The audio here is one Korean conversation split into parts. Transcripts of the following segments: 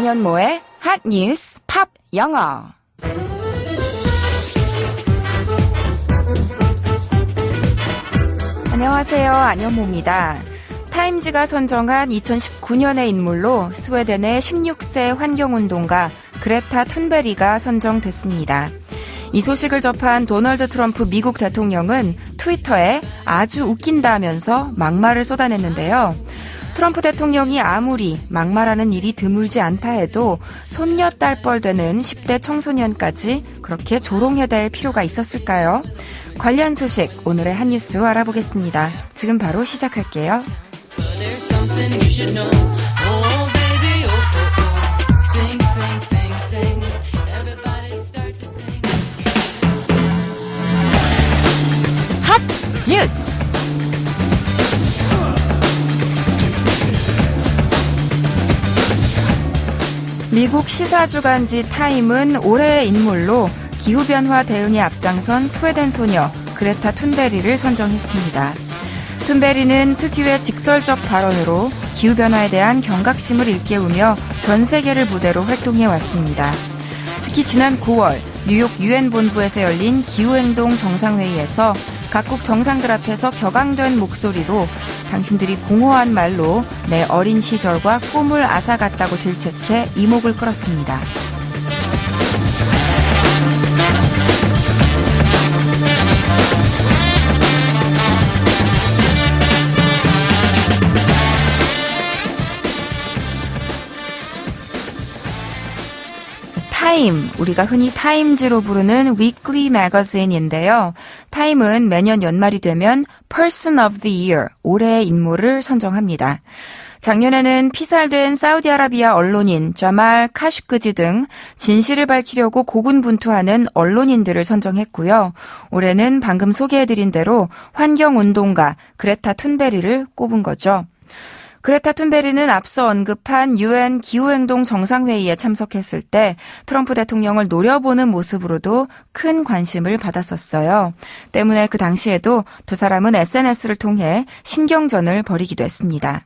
안현모의 핫 뉴스 팝 영어. 안녕하세요. 안현모입니다. 타임지가 선정한 2019년의 인물로 스웨덴의 16세 환경운동가 그레타 툰베리가 선정됐습니다. 이 소식을 접한 도널드 트럼프 미국 대통령은 트위터에 아주 웃긴다면서 막말을 쏟아냈는데요. 트럼프 대통령이 아무리 막말하는 일이 드물지 않다 해도 손녀딸뻘 되는 10대 청소년까지 그렇게 조롱해댈 필요가 있었을까요? 관련 소식 오늘의 핫뉴스로 알아보겠습니다. 지금 바로 시작할게요. 핫 뉴스! 미국 시사주간지 타임은 올해의 인물로 기후변화 대응에 앞장선 스웨덴 소녀 그레타 툰베리를 선정했습니다. 툰베리는 특유의 직설적 발언으로 기후변화에 대한 경각심을 일깨우며 전 세계를 무대로 활동해왔습니다. 특히 지난 9월 뉴욕 유엔 본부에서 열린 기후행동 정상회의에서 각국 정상들 앞에서 격앙된 목소리로 당신들이 공허한 말로 내 어린 시절과 꿈을 앗아갔다고 질책해 이목을 끌었습니다. 타임, 우리가 흔히 타임즈로 부르는 위클리 매거진인데요. 타임은 매년 연말이 되면 Person of the Year, 올해의 인물을 선정합니다. 작년에는 피살된 사우디아라비아 언론인 자말 카슈크지 등 진실을 밝히려고 고군분투하는 언론인들을 선정했고요. 올해는 방금 소개해드린 대로 환경운동가 그레타 툰베리를 꼽은 거죠. 그레타 툰베리는 앞서 언급한 유엔 기후행동 정상회의에 참석했을 때 트럼프 대통령을 노려보는 모습으로도 큰 관심을 받았었어요. 때문에 그 당시에도 두 사람은 SNS를 통해 신경전을 벌이기도 했습니다.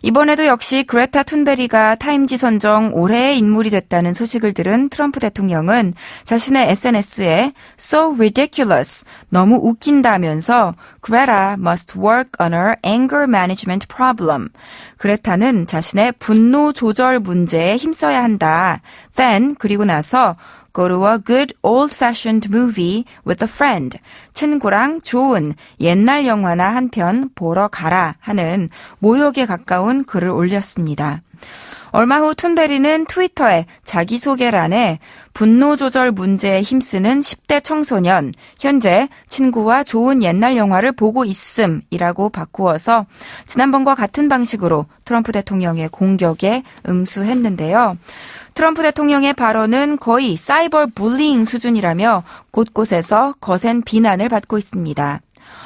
이번에도 역시 그레타 툰베리가 타임지 선정 올해의 인물이 됐다는 소식을 들은 트럼프 대통령은 자신의 SNS에 So ridiculous, 너무 웃긴다면서 Greta must work on her anger management problem. 그레타는 자신의 분노 조절 문제에 힘써야 한다. Then, 그리고 나서 Go to a good old-fashioned movie with a friend. 친구랑 좋은 옛날 영화나 한 편 보러 가라 하는 모욕에 가까운 글을 올렸습니다. 얼마 후 툰베리는 트위터에 자기소개란에 분노 조절 문제에 힘쓰는 10대 청소년, 현재 친구와 좋은 옛날 영화를 보고 있음이라고 바꾸어서 지난번과 같은 방식으로 트럼프 대통령의 공격에 응수했는데요. 트럼프 대통령의 발언은 거의 사이버 불링 수준이라며 곳곳에서 거센 비난을 받고 있습니다.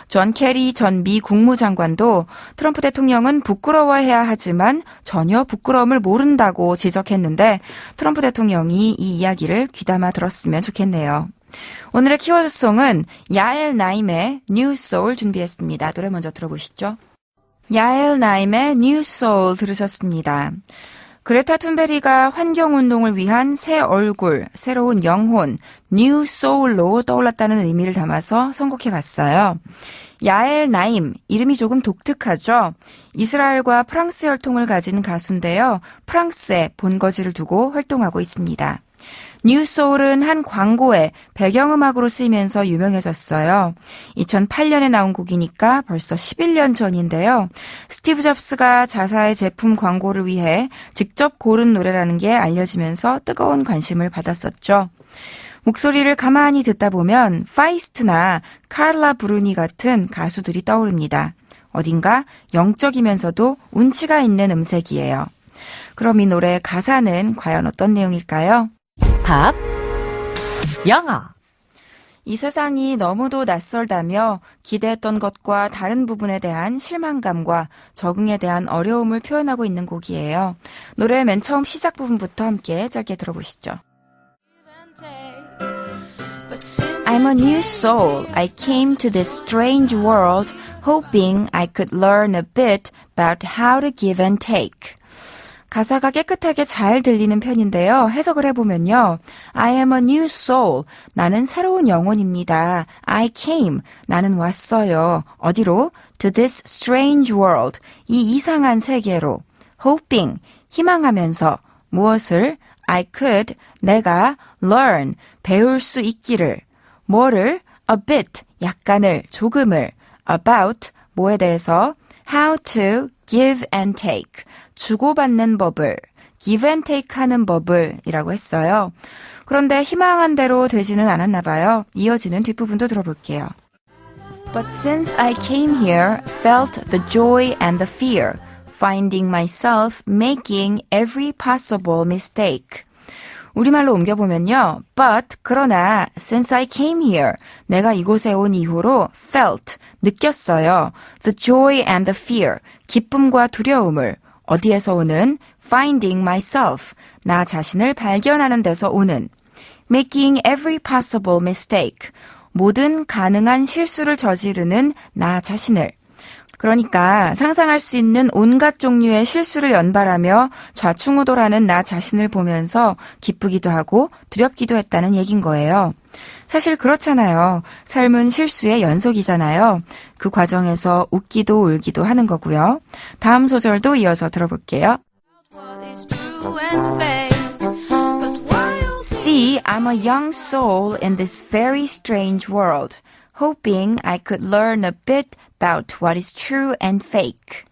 존 케리 전 미 국무장관도 트럼프 대통령은 부끄러워해야 하지만 전혀 부끄러움을 모른다고 지적했는데 트럼프 대통령이 이 이야기를 귀담아 들었으면 좋겠네요. 오늘의 키워드송은 야엘 나임의 New Soul 준비했습니다. 노래 먼저 들어보시죠. 야엘 나임의 New Soul 들으셨습니다. 그레타 툰베리가 환경운동을 위한 새 얼굴, 새로운 영혼, 뉴 소울로 떠올랐다는 의미를 담아서 선곡해봤어요. 야엘 나임, 이름이 조금 독특하죠? 이스라엘과 프랑스 혈통을 가진 가수인데요. 프랑스에 본거지를 두고 활동하고 있습니다. 뉴 소울은 한 광고에 배경음악으로 쓰이면서 유명해졌어요. 2008년에 나온 곡이니까 벌써 11년 전인데요. 스티브 잡스가 자사의 제품 광고를 위해 직접 고른 노래라는 게 알려지면서 뜨거운 관심을 받았었죠. 목소리를 가만히 듣다 보면 파이스트나 카를라 브루니 같은 가수들이 떠오릅니다. 어딘가 영적이면서도 운치가 있는 음색이에요. 그럼 이 노래의 가사는 과연 어떤 내용일까요? 팝 영어. 이 세상이 너무도 낯설다며 기대했던 것과 다른 부분에 대한 실망감과 적응에 대한 어려움을 표현하고 있는 곡이에요. 노래 맨 처음 시작 부분부터 함께 짧게 들어보시죠. I'm a new soul. I came to this strange world hoping I could learn a bit about how to give and take. 가사가 깨끗하게 잘 들리는 편인데요. 해석을 해보면요. I am a new soul. 나는 새로운 영혼입니다. I came. 나는 왔어요. 어디로? To this strange world. 이 이상한 세계로. Hoping. 희망하면서. 무엇을? I could. 내가 learn. 배울 수 있기를. 뭐를? A bit. 약간을. 조금을. About. 뭐에 대해서? How to give and take. 주고받는 법을, give and take 하는 법을 이라고 했어요. 그런데 희망한 대로 되지는 않았나 봐요. 이어지는 뒷부분도 들어볼게요. But since I came here, felt the joy and the fear, finding myself making every possible mistake. 우리말로 옮겨보면요. But, 그러나, since I came here, 내가 이곳에 온 이후로 felt, 느꼈어요. The joy and the fear, 기쁨과 두려움을. 어디에서 오는? Finding myself, 나 자신을 발견하는 데서 오는. Making every possible mistake, 모든 가능한 실수를 저지르는 나 자신을. 그러니까 상상할 수 있는 온갖 종류의 실수를 연발하며 좌충우돌하는 나 자신을 보면서 기쁘기도 하고 두렵기도 했다는 얘긴 거예요. 사실 그렇잖아요. 삶은 실수의 연속이잖아요. 그 과정에서 웃기도 울기도 하는 거고요. 다음 소절도 이어서 들어볼게요. See, I'm a young soul in this very strange world, hoping I could learn a bit about what is true and fake.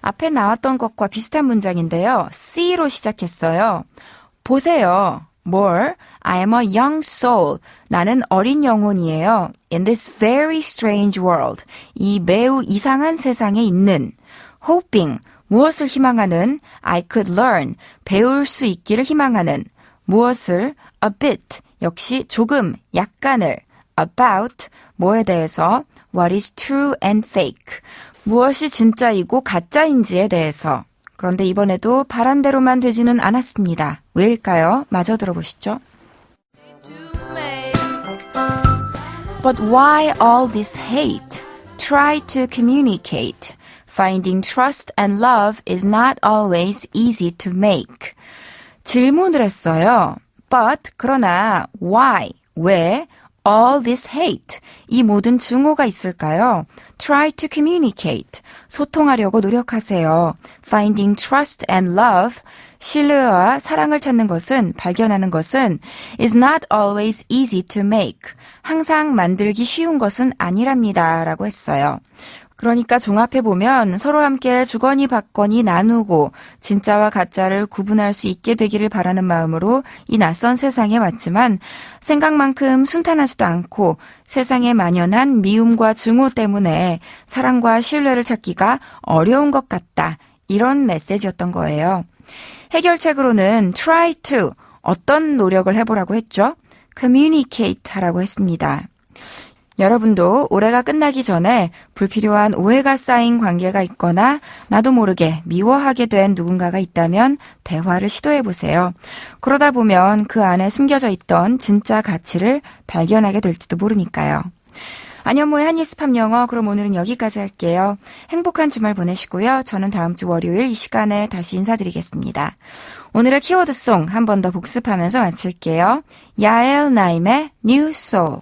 앞에 나왔던 것과 비슷한 문장인데요. C로 시작했어요. 보세요. 뭘? I am a young soul. 나는 어린 영혼이에요. In this very strange world. 이 매우 이상한 세상에 있는. Hoping. 무엇을 희망하는? I could learn. 배울 수 있기를 희망하는. 무엇을? A bit. 역시 조금, 약간을. About. 뭐에 대해서? What is true and fake. 무엇이 진짜이고 가짜인지에 대해서. 그런데 이번에도 바란대로만 되지는 않았습니다. 왜일까요? 마저 들어보시죠. But why all this hate? Try to communicate. Finding trust and love is not always easy to make. 질문을 했어요. But, 그러나, why? 왜? All this hate. 이 모든 증오가 있을까요? Try to communicate. 소통하려고 노력하세요. Finding trust and love. 신뢰와 사랑을 찾는 것은, 발견하는 것은 is not always easy to make. 항상 만들기 쉬운 것은 아니랍니다. 라고 했어요. 그러니까 종합해보면 서로 함께 주거니 받거니 나누고 진짜와 가짜를 구분할 수 있게 되기를 바라는 마음으로 이 낯선 세상에 왔지만 생각만큼 순탄하지도 않고 세상에 만연한 미움과 증오 때문에 사랑과 신뢰를 찾기가 어려운 것 같다. 이런 메시지였던 거예요. 해결책으로는 try to, 어떤 노력을 해보라고 했죠? communicate 하라고 했습니다. 여러분도 올해가 끝나기 전에 불필요한 오해가 쌓인 관계가 있거나 나도 모르게 미워하게 된 누군가가 있다면 대화를 시도해보세요. 그러다 보면 그 안에 숨겨져 있던 진짜 가치를 발견하게 될지도 모르니까요. 안현모의 한예습함 영어, 그럼 오늘은 여기까지 할게요. 행복한 주말 보내시고요. 저는 다음 주 월요일 이 시간에 다시 인사드리겠습니다. 오늘의 키워드송 한 번 더 복습하면서 마칠게요. 야엘 나임의 New Soul.